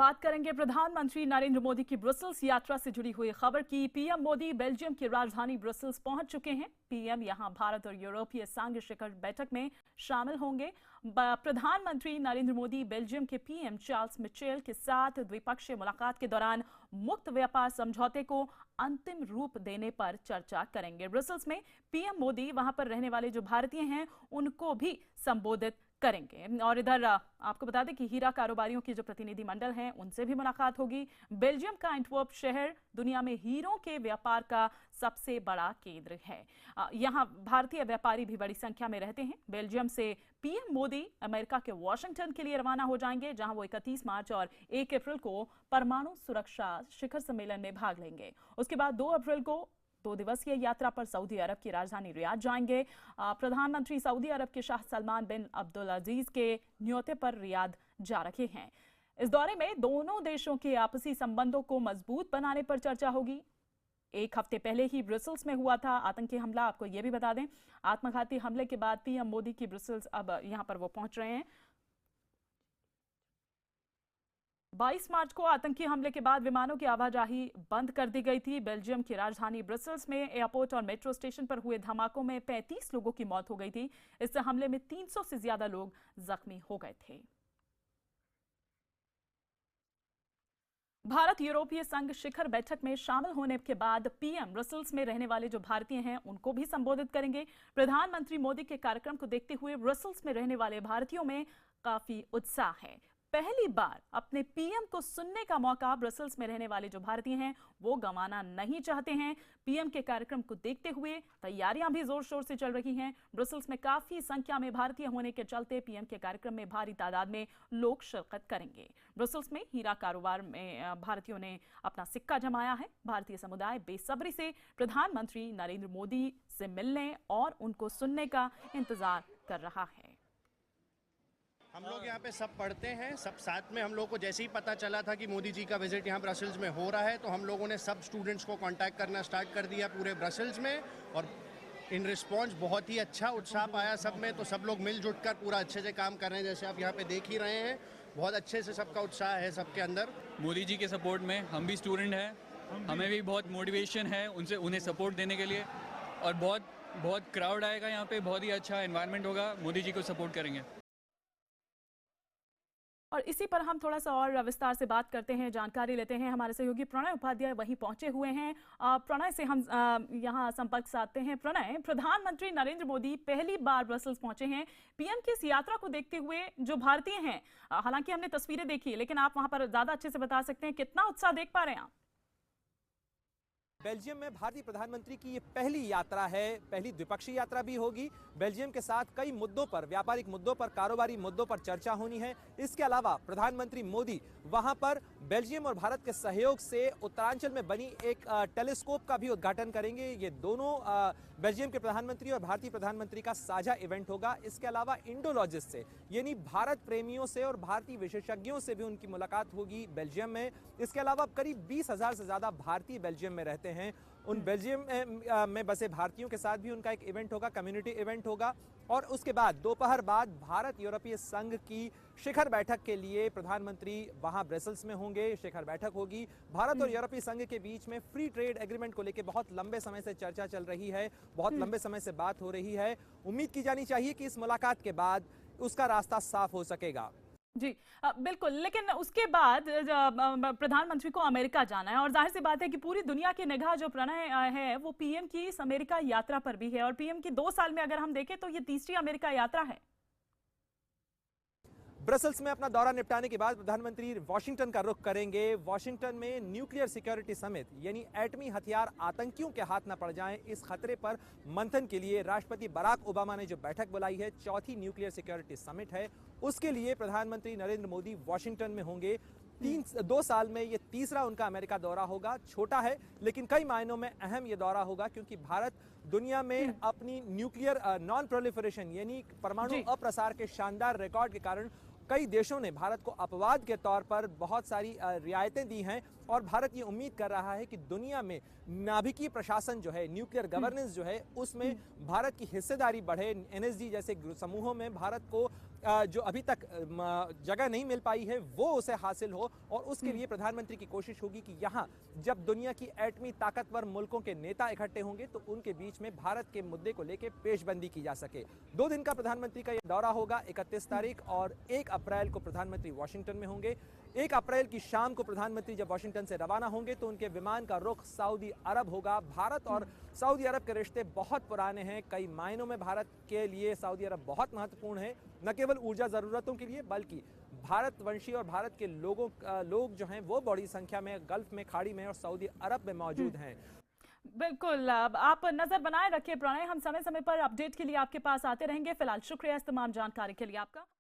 बात करेंगे प्रधानमंत्री नरेंद्र मोदी की ब्रुसेल्स यात्रा से जुड़ी हुई खबर की। पीएम मोदी बेल्जियम की राजधानी ब्रुसेल्स पहुंच चुके हैं। पीएम यहां भारत और यूरोपीय संघ शिखर बैठक में शामिल होंगे। प्रधानमंत्री नरेंद्र मोदी बेल्जियम के पीएम चार्ल्स मिचेल के साथ द्विपक्षीय मुलाकात के दौरान मुक्त व्यापार समझौते को अंतिम रूप देने पर चर्चा करेंगे। ब्रुसेल्स में पीएम मोदी वहां पर रहने वाले जो भारतीय हैं उनको भी संबोधित करेंगे। और इधर आपको बता दें कि हीरा कारोबारियों की जो प्रतिनिधिमंडल हैं उनसे भी मुलाकात होगी। बेल्जियम का एंटवर्प शहर दुनिया में हीरों के व्यापार का सबसे बड़ा केंद्र है। यहां भारतीय व्यापारी भी बड़ी संख्या में रहते हैं। बेल्जियम से पीएम मोदी अमेरिका के वॉशिंगटन के लिए रवाना हो जाएंगे, जहां वो 31 मार्च और 1 अप्रैल को परमाणु सुरक्षा शिखर सम्मेलन में भाग लेंगे। उसके बाद 2 अप्रैल को 2 दिवसीय यात्रा पर सऊदी अरब की राजधानी रियाद जाएंगे। प्रधानमंत्री सऊदी अरब के शाह सलमान बिन अब्दुल अजीज के न्योते पर रियाद जा रहे हैं। इस दौरे में दोनों देशों के आपसी संबंधों को मजबूत बनाने पर चर्चा होगी। एक हफ्ते पहले ही ब्रुसेल्स में हुआ था आतंकी हमला। आपको यह भी बता दें, आत्मघाती हमले के बाद पीएम मोदी की ब्रुसेल्स अब यहां पर वो पहुंच रहे हैं। 22 मार्च को आतंकी हमले के बाद विमानों की आवाजाही बंद कर दी गई थी। बेल्जियम की राजधानी ब्रुसेल्स में एयरपोर्ट और मेट्रो स्टेशन पर हुए धमाकों में 35 लोगों की मौत हो गई थी। इस हमले में 300 से ज्यादा लोग जख्मी हो गए थे। भारत यूरोपीय संघ शिखर बैठक में शामिल होने के बाद पीएम ब्रुसेल्स में रहने वाले जो भारतीय हैं उनको भी संबोधित करेंगे। प्रधानमंत्री मोदी के कार्यक्रम को देखते हुए ब्रुसेल्स में रहने वाले भारतीयों में काफी उत्साह है। पहली बार अपने पीएम को सुनने का मौका ब्रुसेल्स में रहने वाले जो भारतीय हैं वो गंवाना नहीं चाहते हैं। पीएम के कार्यक्रम को देखते हुए तैयारियां भी जोर शोर से चल रही हैं। ब्रुसेल्स में काफी संख्या में भारतीय होने के चलते पीएम के कार्यक्रम में भारी तादाद में लोग शिरकत करेंगे। ब्रुसेल्स में हीरा कारोबार में भारतीयों ने अपना सिक्का जमाया है। भारतीय समुदाय बेसब्री से प्रधानमंत्री नरेंद्र मोदी से मिलने और उनको सुनने का इंतजार कर रहा है। हम लोग यहाँ पे सब पढ़ते हैं, सब साथ में। हम लोग को जैसे ही पता चला था कि मोदी जी का विजिट यहाँ ब्रसेल्स में हो रहा है तो हम लोगों ने सब स्टूडेंट्स को कांटेक्ट करना स्टार्ट कर दिया पूरे ब्रसेल्स में। और इन रिस्पॉन्स बहुत ही अच्छा उत्साह पाया सब में। तो सब लोग मिलजुल कर पूरा अच्छे से काम कर रहे हैं, जैसे आप यहाँ पे देख ही रहे हैं। बहुत अच्छे से सबका उत्साह है सबके अंदर। मोदी जी के सपोर्ट में हम भी स्टूडेंट हैं, हमें भी बहुत मोटिवेशन है उन्हें सपोर्ट देने के लिए। और बहुत क्राउड आएगा यहाँ पे, बहुत ही अच्छा एनवायरनमेंट होगा। मोदी जी को सपोर्ट करेंगे। और इसी पर हम थोड़ा सा और विस्तार से बात करते हैं, जानकारी लेते हैं। हमारे सहयोगी प्रणय उपाध्याय वहीं पहुंचे हुए हैं। प्रणय से हम यहां संपर्क साधते हैं। प्रणय, प्रधानमंत्री नरेंद्र मोदी पहली बार ब्रसेल्स पहुंचे हैं। पीएम की इस यात्रा को देखते हुए जो भारतीय हैं, हालांकि हमने तस्वीरें देखी लेकिन आप वहां पर ज्यादा अच्छे से बता सकते हैं, कितना उत्साह देख पा रहे हैं आप? बेल्जियम में भारतीय प्रधानमंत्री की ये पहली यात्रा है, पहली द्विपक्षीय यात्रा भी होगी। बेल्जियम के साथ कई मुद्दों पर, व्यापारिक मुद्दों पर, कारोबारी मुद्दों पर चर्चा होनी है। इसके अलावा प्रधानमंत्री मोदी वहां पर बेल्जियम और भारत के सहयोग से उत्तरांचल में बनी एक टेलीस्कोप का भी उद्घाटन करेंगे। ये दोनों बेल्जियम के प्रधानमंत्री और भारतीय प्रधानमंत्री का साझा इवेंट होगा। इसके अलावा इंडोलॉजिस्ट से, यानी भारत प्रेमियों से और भारतीय विशेषज्ञों से भी उनकी मुलाकात होगी बेल्जियम में। इसके अलावा करीब 20,000 से ज्यादा भारतीय बेल्जियम में रहते हैं। उन बेल्जियम में बसे भारतीयों के साथ भी उनका एक इवेंट होगा, कम्युनिटी इवेंट होगा। और उसके बाद दोपहर बाद भारत यूरोपीय संघ की शिखर बैठक के लिए प्रधानमंत्री वहां ब्रसेल्स में होंगे। शिखर बैठक होगी। भारत और यूरोपीय संघ के बीच में फ्री ट्रेड एग्रीमेंट को लेकर बहुत लंबे समय से चर्चा चल रही है, बहुत लंबे समय से बात हो रही है। उम्मीद की जानी चाहिए कि इस मुलाकात के बाद उसका रास्ता साफ हो सकेगा। जी बिल्कुल, लेकिन उसके बाद प्रधानमंत्री को अमेरिका जाना है और जाहिर सी बात है कि पूरी दुनिया की निगाह जो प्रणय है वो पीएम की इस अमेरिका यात्रा पर भी है। और पीएम की 2 साल में अगर हम देखें तो ये तीसरी अमेरिका यात्रा है। ब्रसेल्स में अपना दौरा निपटाने के बाद प्रधानमंत्री वॉशिंगटन का रुख करेंगे। वॉशिंगटन में न्यूक्लियर सिक्योरिटी समिट, यानी एटमी हथियार आतंकियों के हाथ न पड़ जाएं, इस खतरे पर मंथन के लिए राष्ट्रपति बराक ओबामा ने जो बैठक बुलाई है, चौथी न्यूक्लियर सिक्योरिटी समिट है, उसके लिए प्रधानमंत्री नरेंद्र मोदी वॉशिंगटन में होंगे। 2 साल में ये तीसरा उनका अमेरिका दौरा होगा। छोटा है लेकिन कई मायनों में अहम ये दौरा होगा, क्योंकि भारत दुनिया में अपनी न्यूक्लियर नॉन प्रोलिफरेशन यानी परमाणु अप्रसार के शानदार रिकॉर्ड के कारण कई देशों ने भारत को अपवाद के तौर पर बहुत सारी रियायतें दी हैं। और भारत ये उम्मीद कर रहा है कि दुनिया में नाभिकीय प्रशासन जो है, न्यूक्लियर गवर्नेंस जो है, उसमें भारत की हिस्सेदारी बढ़े। एनएसजी जैसे समूहों में भारत को जो अभी तक जगह नहीं मिल पाई है वो उसे हासिल हो, और उसके लिए प्रधानमंत्री की कोशिश होगी कि यहाँ जब दुनिया की एटमी ताकतवर मुल्कों के नेता इकट्ठे होंगे तो उनके बीच में भारत के मुद्दे को लेकर पेशबंदी की जा सके। 2 दिन का प्रधानमंत्री का यह दौरा होगा, 31 तारीख और 1 अप्रैल को प्रधानमंत्री वॉशिंगटन में होंगे। 1 अप्रैल की शाम को प्रधानमंत्री जब वॉशिंगटन से रवाना होंगे तो उनके विमान का रुख सऊदी अरब होगा। भारत और सऊदी अरब के रिश्ते बहुत पुराने हैं, कई मायनों में भारत के लिए सऊदी अरब बहुत महत्वपूर्ण है, न केवल ऊर्जा जरूरतों के लिए बल्कि भारतवंशी और भारत के लोग जो हैं वो बड़ी संख्या में गल्फ में, खाड़ी में और सऊदी अरब में मौजूद हैं। बिल्कुल, अब आप नजर बनाए रखिए प्रणय, हम समय समय पर अपडेट के लिए आपके पास आते रहेंगे। फिलहाल शुक्रिया इस तमाम जानकारी के लिए आपका।